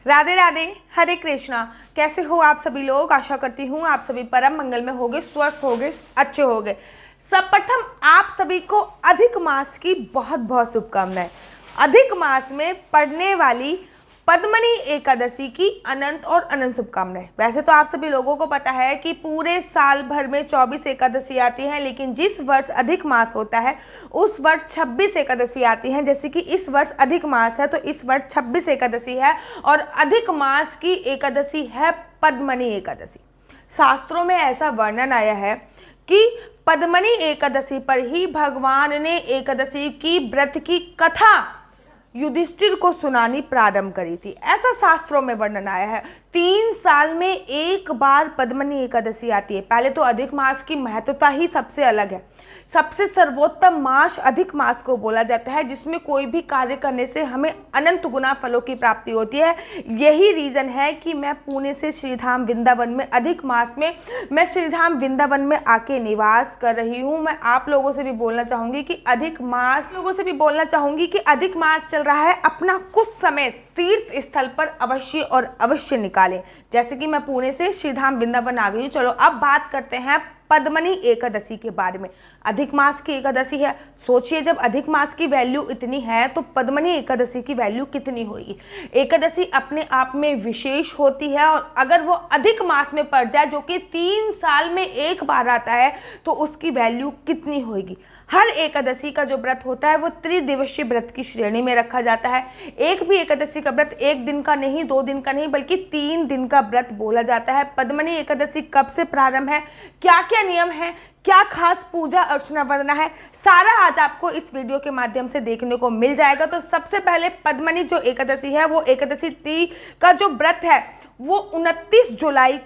राधे राधे, हरे कृष्णा। कैसे हो आप सभी लोग? आशा करती हूँ आप सभी परम मंगल में होगे, स्वस्थ होगे, अच्छे होगे। सर्वप्रथम आप सभी को अधिक मास की बहुत बहुत शुभकामनाएं। अधिक मास में पड़ने वाली पद्मनी एकादशी की अनंत और अनंत शुभकामनाएं। वैसे तो आप सभी लोगों को पता है कि पूरे साल भर में 24 एकादशी आती हैं, लेकिन जिस वर्ष अधिक मास होता है उस वर्ष 26 एकादशी आती हैं। जैसे कि इस वर्ष अधिक मास है तो इस वर्ष 26 एकादशी है और अधिक मास की एकादशी है पद्मनी एकादशी। शास्त्रों में ऐसा वर्णन आया है कि पद्मनी एकादशी पर ही भगवान ने एकादशी की व्रत की कथा युधिष्ठिर को सुनानी प्रारंभ करी थी, ऐसा शास्त्रों में वर्णन आया है। 3 साल में एक बार पद्मनी एकादशी आती है। पहले तो अधिक मास की महत्वता ही सबसे अलग है। सबसे सर्वोत्तम मास अधिक मास को बोला जाता है, जिसमें कोई भी कार्य करने से हमें अनंत गुना फलों की प्राप्ति होती है। यही रीज़न है कि मैं पुणे से श्रीधाम वृंदावन में अधिक मास में मैं श्रीधाम वृंदावन में आके निवास कर रही हूँ। मैं आप लोगों से भी बोलना चाहूँगी कि अधिक मास चल रहा है, अपना कुछ समय तीर्थ स्थल पर अवश्य और अवश्य निकालें। जैसे कि मैं पुणे से श्रीधाम वृंदावन आ गई हूँ। चलो अब बात करते हैं पद्मनी एकादशी के बारे में। अधिक मास की एकादशी है, सोचिए जब अधिक मास की वैल्यू इतनी है तो पद्मनी एकादशी की वैल्यू कितनी होगी। एकादशी अपने आप में विशेष होती है और अगर वो अधिक मास में पड़ जाए जो कि 3 साल में एक बार आता है तो उसकी वैल्यू कितनी होगी। हर एकादशी का जो व्रत होता है वो त्रिदिवसीय व्रत की श्रेणी में रखा जाता है। एक भी एकादशी का व्रत 1 दिन का नहीं, 2 दिन का नहीं, बल्कि 3 दिन का व्रत बोला जाता है। पद्मनी एकादशी कब से प्रारंभ है, क्या क्या नियम है, क्या खास पूजा अर्चना वंदना है, सारा आज आपको इस वीडियो के माध्यम से देखने को मिल जाएगा। तो सबसे पहले पद्मनी जो एकादशी है वो एकादशी ती का जो व्रत है वो 29 जुलाई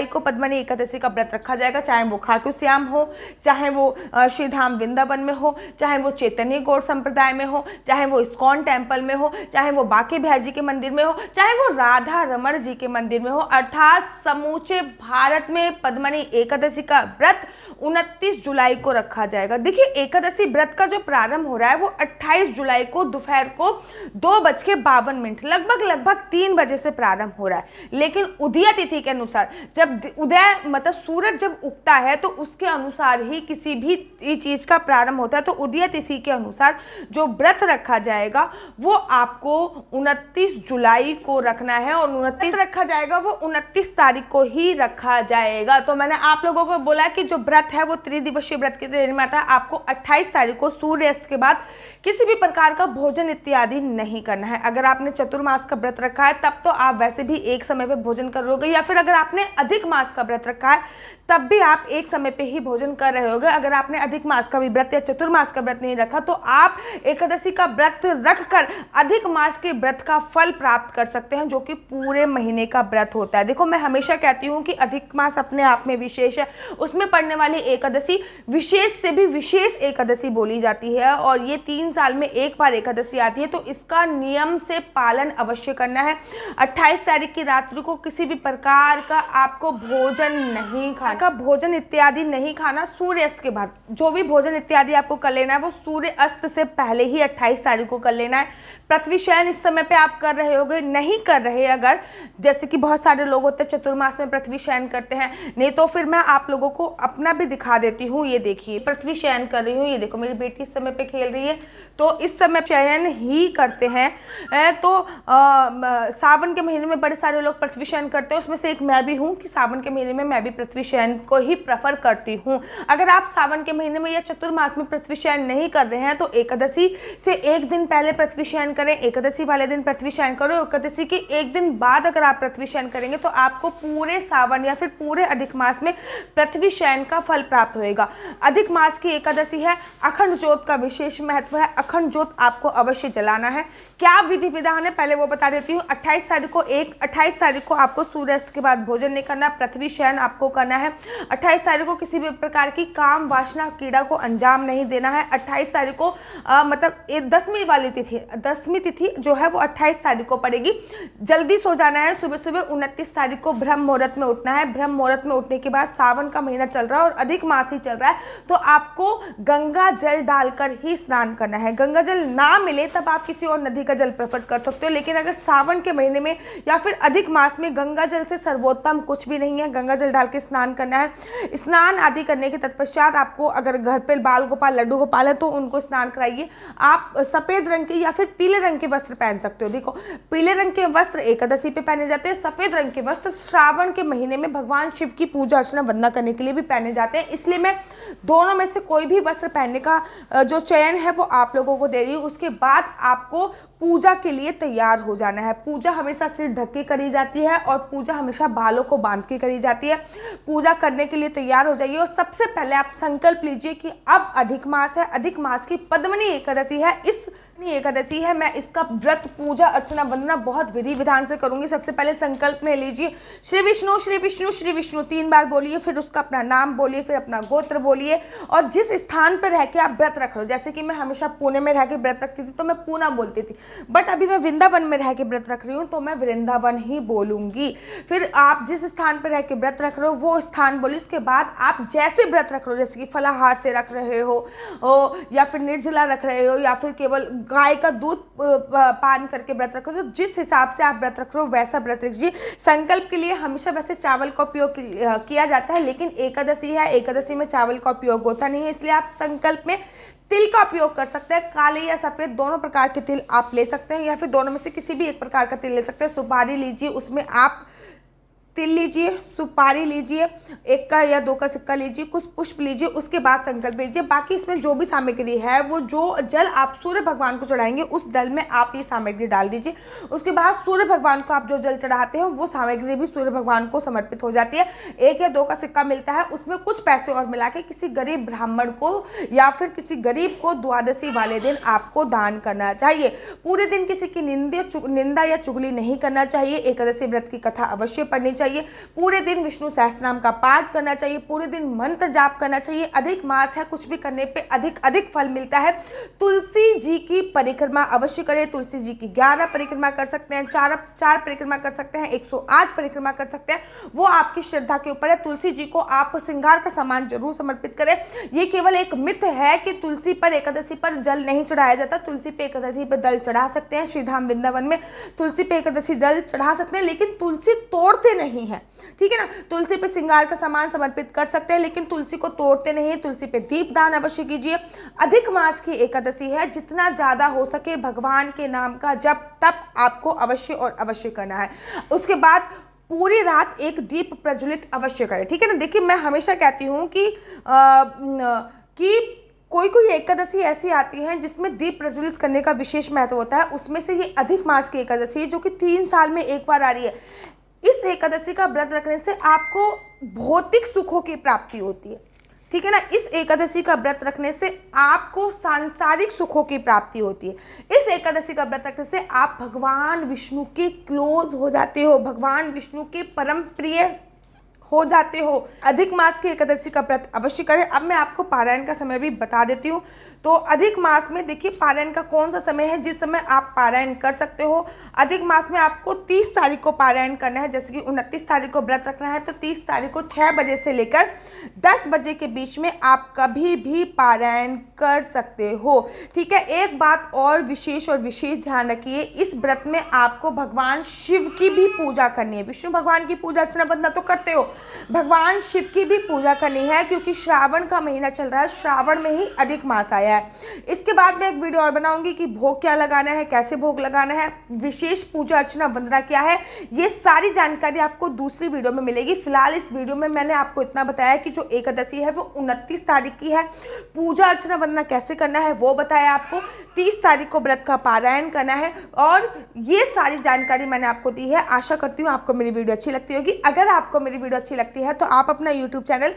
को पद्मनी एकादशी का व्रत रखा जाएगा। चाहे वो खाटू श्याम हो, चाहे वो श्रीधाम वृंदावन में हो, चाहे वो चैतन्य गौड़ संप्रदाय में हो, चाहे वो इस्कॉन टेम्पल में हो, चाहे वो बांके बिहारी जी के मंदिर में हो, चाहे वो राधा रमण जी के मंदिर में हो, अर्थात समूचे भारत में पद्मनी एकादशी का व्रत 29 जुलाई को रखा जाएगा। देखिए एकादशी व्रत का जो प्रारंभ हो रहा है वो 28 जुलाई को दोपहर को 2:52 लगभग 3 बजे से प्रारंभ हो रहा है। लेकिन उदय तिथि के अनुसार जब उदय मतलब सूरज जब उगता है तो उसके अनुसार ही किसी भी चीज का प्रारंभ होता है। तो उदय तिथि के अनुसार जो व्रत रखा जाएगा वो आपको 29 जुलाई को रखना है और 29 रखा जाएगा वो 29 तारीख को ही रखा जाएगा। तो मैंने आप लोगों को बोला कि जो व्रत है वो त्रिदिवसीय व्रत की श्रेणी में आता है। आपको 28 तारीख को सूर्यास्त के बाद किसी भी प्रकार का भोजन इत्यादि नहीं करना है। अगर आपने चतुर्मास का व्रत रखा है तब तो आप वैसे भी एक समय पे भोजन करोगे, या फिर अगर आपने अधिक मास का व्रत रखा है तब भी आप एक समय पे ही भोजन कर रहे होगे। अगर आपने अधिक मास का भी व्रत या चतुर्मास का व्रत नहीं रखा तो आप एकादशी का व्रत रखकर अधिक मास के व्रत का फल प्राप्त कर सकते हैं, जो कि पूरे महीने का व्रत होता है। देखो मैं हमेशा कहती हूँ कि अधिक मास अपने आप में विशेष है, उसमें पड़ने वाली एकादशी विशेष से भी विशेष एकादशी बोली जाती है और ये 3 साल में एक बार एकादशी आती है। तो इसका नियम से पालन अवश्य करना है। 28 तारीख की रात्रि को किसी भी प्रकार का आपको भोजन नहीं खाना, भोजन इत्यादि नहीं खाना। सूर्यास्त के बाद जो भी भोजन इत्यादि आपको कर लेना है वो सूर्य अस्त से पहले ही 28 तारीख को कर लेना है। पृथ्वी शयन इस समय पे आप कर रहे होगे, नहीं कर रहे अगर, जैसे कि बहुत सारे लोग होते हैं चतुर्मास में पृथ्वी शयन करते हैं, नहीं तो फिर मैं आप लोगों को अपना भी दिखा देती हूँ। ये देखिए पृथ्वी शयन कर रही हूँ, ये देखो मेरी बेटी इस समय पे खेल रही है। तो इस समय शयन ही करते हैं। तो सावन के महीने में बड़े सारे लोग पृथ्वी शयन करते हैं, उसमें से एक मैं भी हूँ कि सावन के महीने में मैं भी पृथ्वी शयन को ही प्रेफर करती हूँ। अगर आप सावन के महीने में या चतुर्मास में पृथ्वी शयन नहीं कर रहे हैं तो एकादशी से 1 दिन पहले पृथ्वी शयन करें, एकादशी वाले दिन पृथ्वी शयन करो। एकादशी के 1 दिन बाद अगर आप पृथ्वी शयन करेंगे तो आपको पूरे सावन या फिर पूरे अधिक मास में पृथ्वी शयन का फल प्राप्त होएगा। अधिक मास की एकादशी है, अखंड ज्योत का विशेष महत्व है। अखंड ज्योत आपको अवश्य जलाना है। क्या विधि विधान है पहले वो बता देती हूँ। 28 तारीख को आपको सूर्यास्त के बाद भोजन नहीं करना, पृथ्वी शयन आपको करना है। 28 तारीख को किसी भी प्रकार की काम वासना कीड़ा को अंजाम नहीं देना है। 28 तारीख को मतलब 10वीं तिथि जो है वो 28 तारीख को पड़ेगी। जल्दी सो जाना है। सुबह 29 तारीख को ब्रह्म मुहूर्त में उठना है। ब्रह्म मुहूर्त में उठने के बाद सावन का महीना चल रहा है और अधिक मास ही चल रहा है तो आपको गंगा जल डालकर ही स्नान करना है। गंगा जल ना मिले तब आप किसी और नदी का जल प्रेफर कर सकते हो, लेकिन अगर सावन के महीने में या फिर अधिक मास में गंगा जल से सर्वोत्तम कुछ भी नहीं है। गंगा जल डाल के स्नान करना है। स्नान आदि करने के तत्पश्चात आपको अगर घर पे बाल गोपाल लड्डू गोपाल है तो उनको स्नान कराइए। आप सफेद रंग के या फिर पीले रंग के वस्त्र पहन सकते हो। देखो, पीले रंग के वस्त्र एकादशी पे पहने जाते हैं, सफेद रंग के वस्त्र श्रावण के महीने में भगवान शिव की पूजा अर्चना वंदना करने के लिए भी पहने जाते हैं। इसलिए मैं दोनों में से कोई भी वस्त्र पहनने का जो चयन है वो आप लोगों को दे रही हूँ। उसके बाद आपको पूजा के लिए तैयार हो जाना है। पूजा हमेशा सिर ढक के करी जाती है और पूजा हमेशा बालों को बांध के करी जाती है। पूजा करने के लिए तैयार हो जाइए और सबसे पहले आप संकल्प लीजिए कि अब अधिक मास है, अधिक मास की पद्मनी एकादशी है। इस एकादशी है, मैं इसका व्रत पूजा अर्चना वंदना बहुत विधि विधान से करूंगी। सबसे पहले संकल्प में लीजिए श्री विष्णु श्री विष्णु श्री विष्णु 3 बार बोलिए, फिर उसका अपना नाम बोलिए, फिर अपना गोत्र बोलिए और जिस स्थान पर रह के आप व्रत रख रहे हो, जैसे कि मैं हमेशा पुणे में रह के व्रत रखती थी तो मैं पूना बोलती थी, बट अभी मैं वृंदावन में रह के व्रत रख रही हूँ तो मैं वृंदावन ही बोलूंगी। फिर आप जिस स्थान पर रह के व्रत रख रहे हो वो स्थान बोलिए। उसके बाद आप जैसे व्रत रख रहे हो, जैसे कि फलाहार से रख रहे हो या फिर निर्जला रख रहे हो या फिर केवल गाय का दूध पान करके व्रत रखो, तो जिस हिसाब से आप व्रत रख रहे हो वैसा व्रत रखिए। संकल्प के लिए हमेशा वैसे चावल का उपयोग किया जाता है, लेकिन एकादशी है, एकादशी में चावल का उपयोग होता नहीं है, इसलिए आप संकल्प में तिल का उपयोग कर सकते हैं। काले या सफ़ेद दोनों प्रकार के तिल आप ले सकते हैं या फिर दोनों में से किसी भी एक प्रकार का तिल ले सकते हैं। सुपारी लीजिए, उसमें आप तिल लीजिए, सुपारी लीजिए, 1 का या 2 का सिक्का लीजिए, कुछ पुष्प लीजिए, उसके बाद संकल्प लीजिए। बाकी इसमें जो भी सामग्री है वो जो जल आप सूर्य भगवान को चढ़ाएंगे उस जल में आप ये सामग्री डाल दीजिए। उसके बाद सूर्य भगवान को आप जो जल चढ़ाते हैं वो सामग्री भी सूर्य भगवान को समर्पित हो जाती है। 1 या 2 का सिक्का मिलता है, उसमें कुछ पैसे और मिला के किसी गरीब ब्राह्मण को या फिर किसी गरीब को द्वादशी वाले दिन आपको दान करना चाहिए। पूरे दिन किसी की निंदा या चुगली नहीं करना चाहिए। एकादशी व्रत की कथा अवश्य पढ़नी चाहिए। पूरे दिन विष्णु सहस्त्रनाम का पाठ करना चाहिए। पूरे दिन मंत्र जाप करना चाहिए। अधिक मास है, कुछ भी करने पे अधिक फल मिलता है। तुलसी जी की परिक्रमा अवश्य करें। तुलसी जी की 11 परिक्रमा कर सकते हैं, 4 परिक्रमा कर सकते हैं, 108 परिक्रमा कर सकते हैं, वो आपकी श्रद्धा के ऊपर है। तुलसी जी को आप श्रृंगार का सामान जरूर समर्पित करें। ये केवल एक मिथ है कि तुलसी पर एकादशी पर जल नहीं चढ़ाया जाता। तुलसी पे एकादशी पर जल चढ़ा सकते हैं। श्रीधाम वृंदावन में तुलसी पे एकादशी जल चढ़ा सकते हैं, लेकिन तुलसी तोड़ते नहीं है, ठीक है ना। तुलसी पे श्रृंगार का सामान समर्पित कर सकते हैं, लेकिन तुलसी को तोड़ते नहीं है। तुलसी पे दीपदान अवश्य कीजिए। अधिक मास की एकादशी है, जितना ज्यादा हो सके भगवान के नाम का जप तप आपको अवश्य और अवश्य करना है। उसके बाद पूरी रात एक दीप प्रज्वलित अवश्य करें, ठीक है ना। देखिए, मैं हमेशा कहती हूँ कि कोई एकादशी ऐसी आती है जिसमें दीप प्रज्वलित करने का विशेष महत्व होता है। उसमें से ये अधिक मास की एकादशी है जो कि 3 साल में एक बार आ रही है। इस एकादशी का व्रत रखने से आपको भौतिक सुखों की प्राप्ति होती है, ठीक है ना। इस एकादशी का व्रत रखने से आपको सांसारिक सुखों की प्राप्ति होती है। इस एकादशी का व्रत रखने से आप भगवान विष्णु के क्लोज हो जाते हो, भगवान विष्णु के परम प्रिय हो जाते हो। अधिक मास की एकादशी का व्रत अवश्य करें। अब मैं आपको पारायण का समय भी बता देती हूँ। तो अधिक मास में देखिए, पारायण का कौन सा समय है जिस समय आप पारायण कर सकते हो। अधिक मास में आपको 30 तारीख को पारायण करना है। जैसे कि 29 तारीख को व्रत रखना है तो 30 तारीख को 6 बजे से लेकर 10 बजे के बीच में आप कभी भी पारायण कर सकते हो, ठीक है। एक बात और विशेष ध्यान रखिए, इस व्रत में आपको भगवान शिव की भी पूजा करनी है। विष्णु भगवान की पूजा अर्चना वंदना तो करते हो, भगवान शिव की भी पूजा करनी है, क्योंकि श्रावण का महीना चल रहा है। श्रावण में ही अधिक मास आया है। इसके बाद मैं एक वीडियो और बनाऊंगी कि भोग क्या लगाना है, कैसे भोग लगाना है, विशेष पूजा अर्चना वंदना क्या है, ये सारी जानकारी आपको दूसरी वीडियो में मिलेगी। फिलहाल इस वीडियो में मैंने आपको इतना बताया कि जो एकादशी है वो 29 तारीख की है। पूजा अर्चना वंदना कैसे करना है वो बताया आपको। 30 तारीख को व्रत का पारायण करना है और ये सारी जानकारी मैंने आपको दी है। आशा करती हूँ आपको मेरी वीडियो अच्छी लगती होगी। अगर आपको मेरी वीडियो अच्छी लगती है तो आप अपना यूट्यूब चैनल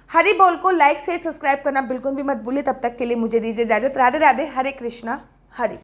हरि बोल को लाइक शेयर सब्सक्राइब करना बिल्कुल भी मत भूलिए। तब तक के लिए मुझे दीजिए इजाजत। राधे राधे, हरे कृष्णा, हरि।